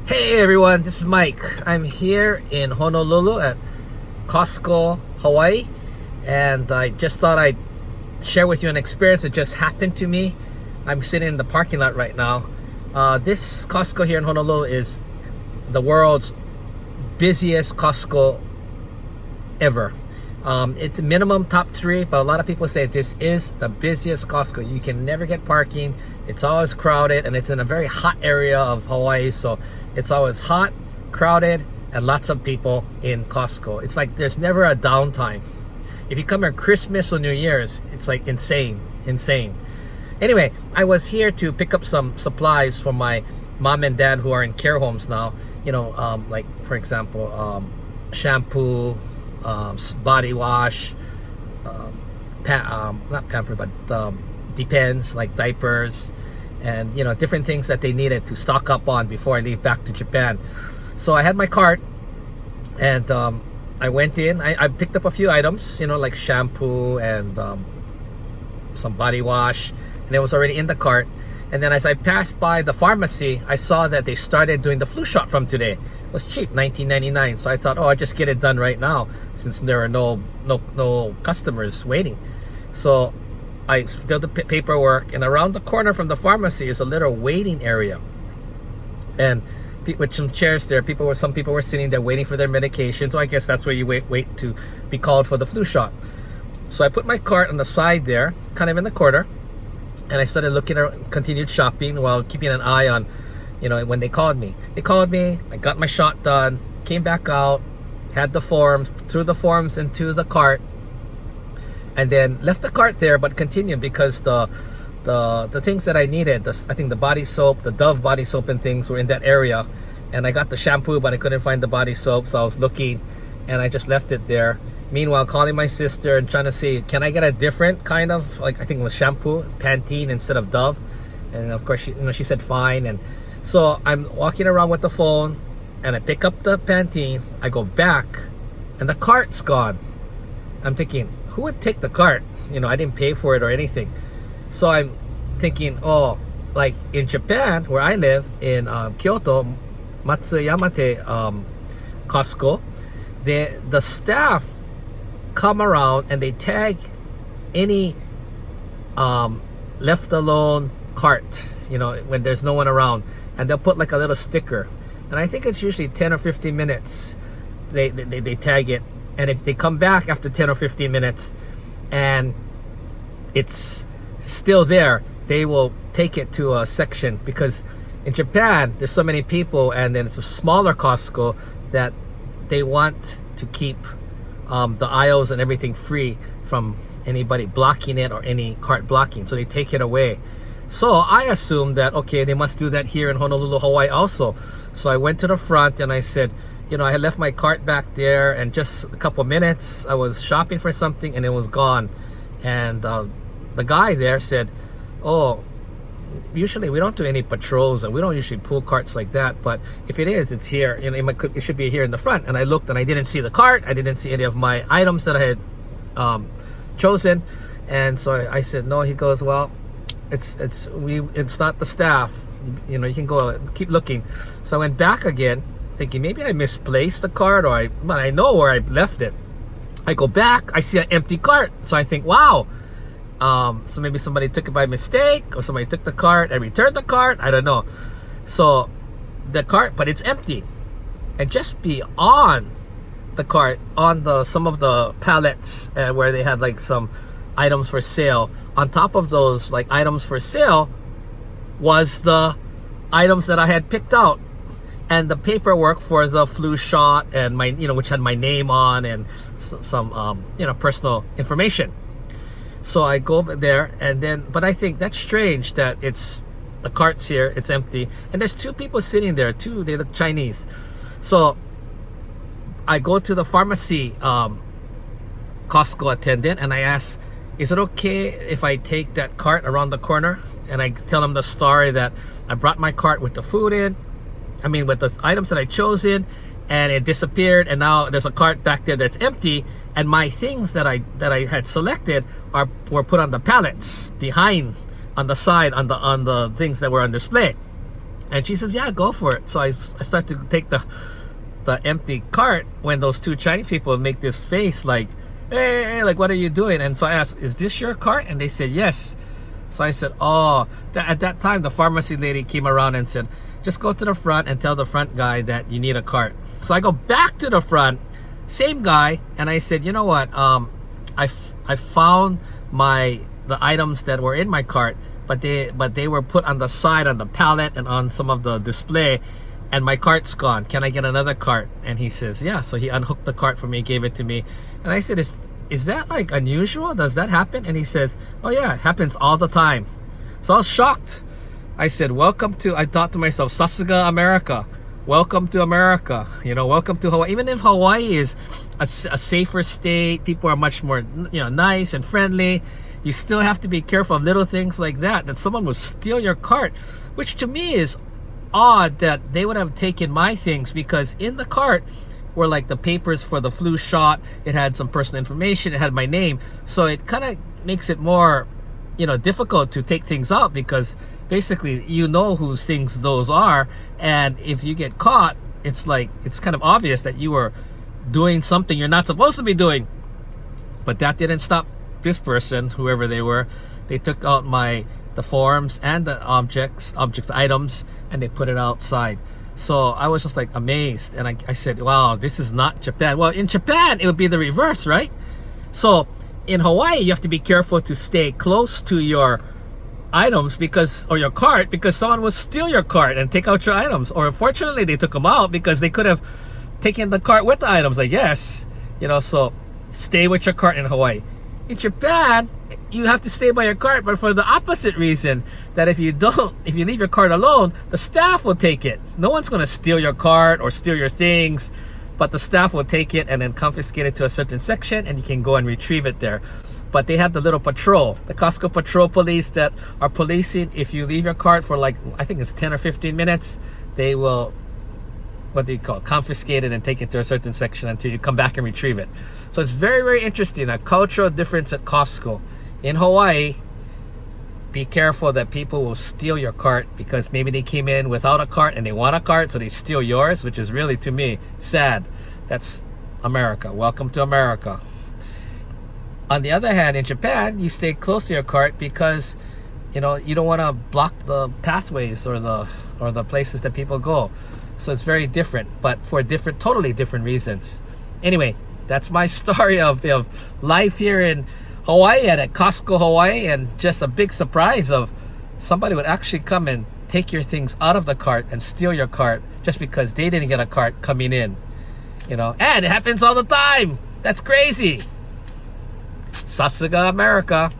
Hey everyone, this is Mike. I'm here in Honolulu at Costco Hawaii, and I just thought I'd share with you an experience that just happened to me. I'm sitting in the parking lot right now. This Costco here in Honolulu is the world's busiest Costco ever. It's minimum top 3, but a lot of people say this is the busiest Costco. You can never get parking. It's always crowded, and it's in a very hot area of Hawaii, so it's always hot, crowded, and lots of people in Costco. It's like there's never a downtime. If you come here Christmas or New Year's, it's like insane. Anyway, I was here to pick up some supplies for my mom and dad who are in care homes now. Like for example, shampoo, body wash, not pamper, but depends, like diapers, and different things that they needed to stock up on before I leave back to Japan. So I had my cart, and I went in. I picked up a few items, like shampoo and some body wash, and it was already in the cart. And then as I passed by the pharmacy, I saw that they started doing the flu shot from today. It was cheap, $19.99. So I thought, I'll just get it done right now since there are no customers waiting. So I did the paperwork, and around the corner from the pharmacy is a little waiting area, and with some chairs there, some people were sitting there waiting for their medication. So I guess that's where you wait to be called for the flu shot. So I put my cart on the side there, kind of in the corner, and I started looking around, continued shopping while keeping an eye on, when they called me. I got my shot done, came back out, had the forms, threw the forms into the cart, and then left the cart there, but continued because the things that I needed, I think the body soap, the Dove body soap and things were in that area. And I got the shampoo, but I couldn't find the body soap, so I was looking, and I just left it there. Meanwhile, calling my sister and trying to see, can I get a different kind of, like, I think it was shampoo, Pantene instead of Dove? And of course, she said fine. And so I'm walking around with the phone, and I pick up the Pantene, I go back, and the cart's gone. I'm thinking, who would take the cart? I didn't pay for it or anything. So I'm thinking, like in Japan, where I live, in Kyoto, Matsuyamate Costco, the staff come around and they tag any left alone cart, when there's no one around, and they'll put like a little sticker. And I think it's usually 10 or 15 minutes they tag it. And if they come back after 10 or 15 minutes and it's still there, they will take it to a section, because in Japan there's so many people, and then it's a smaller Costco, that they want to keep the aisles and everything free from anybody blocking it or any cart blocking, so they take it away. So I assumed that, okay, they must do that here in Honolulu, Hawaii also. So I went to the front and I said, I had left my cart back there, and just a couple minutes I was shopping for something and it was gone. And the guy there said, usually we don't do any patrols, and we don't usually pull carts like that, but if it is, it's here. It should be here in the front. And I looked and I didn't see the cart. I didn't see any of my items that I had chosen. And so I said no. He goes, well, it's not the staff. You can go keep looking. So I went back again, thinking maybe I misplaced the cart, but I know where I left it. I go back, I see an empty cart. So I think, wow. So maybe somebody took it by mistake, or somebody took the cart and returned the cart. I don't know. So the cart, but it's empty. And just beyond the cart, on some of the pallets where they had like some items for sale, on top of those like items for sale was the items that I had picked out, and the paperwork for the flu shot, and my, which had my name on, and some personal information. So I go over there, but I think that's strange that the cart's here, it's empty, and there's 2 people sitting there, they look Chinese. So I go to the pharmacy Costco attendant, and I ask, is it okay if I take that cart around the corner? And I tell them the story that I brought my cart with the food with the items that I chose in, and it disappeared, and now there's a cart back there that's empty, and my things that I had selected were put on the pallets behind, on the side, on the things that were on display. And she says, yeah, go for it. So I start to take the empty cart when those two Chinese people make this face like, hey, like, what are you doing? And so I asked, is this your cart? And they said, yes. So I said, oh, at that time, the pharmacy lady came around and said, just go to the front and tell the front guy that you need a cart. So I go back to the front, same guy, and I said, you know what? I found the items that were in my cart, but they were put on the side, on the pallet, and on some of the display, and my cart's gone. Can I get another cart? And he says, yeah. So he unhooked the cart for me, gave it to me, and I said, is that like unusual? Does that happen? And he says, oh yeah, it happens all the time. So I was shocked. I said, I thought to myself, Sasuga, America. Welcome to America. You know, welcome to Hawaii. Even if Hawaii is a safer state, people are much more, nice and friendly, you still have to be careful of little things like that someone will steal your cart, which to me is odd that they would have taken my things, because in the cart were like the papers for the flu shot. It had some personal information. It had my name. So it kind of makes it more, difficult to take things out, because basically whose things those are. And if you get caught, it's kind of obvious that you were doing something you're not supposed to be doing. But that didn't stop this person, whoever they were. They took out the forms and the items, and they put it outside. So I was just like amazed, and I said, wow, this is not Japan. Well, in Japan it would be the reverse, right? So in Hawaii, you have to be careful to stay close to your items or your cart, because someone will steal your cart and take out your items. Or fortunately, they took them out, because they could have taken the cart with the items, I guess. So stay with your cart in Hawaii. In Japan, you have to stay by your cart, but for the opposite reason, that if you leave your cart alone, the staff will take it. No one's going to steal your cart or steal your things, but the staff will take it and then confiscate it to a certain section, and you can go and retrieve it there. But they have the little patrol, the Costco patrol police, that are policing. If you leave your cart for I think it's 10 or 15 minutes, they will, confiscate it and take it to a certain section until you come back and retrieve it. So it's very, very interesting, a cultural difference at Costco. In Hawaii, be careful that people will steal your cart, because maybe they came in without a cart and they want a cart, so they steal yours, which is really, to me, sad. That's America. Welcome to America. On the other hand, in Japan, you stay close to your cart, because you don't want to block the pathways or the places that people go. So it's very different, but for totally different reasons. Anyway, that's my story of life here in Hawaii and at Costco Hawaii, and just a big surprise of somebody would actually come and take your things out of the cart and steal your cart just because they didn't get a cart coming in. And it happens all the time. That's crazy. Sasuga, America.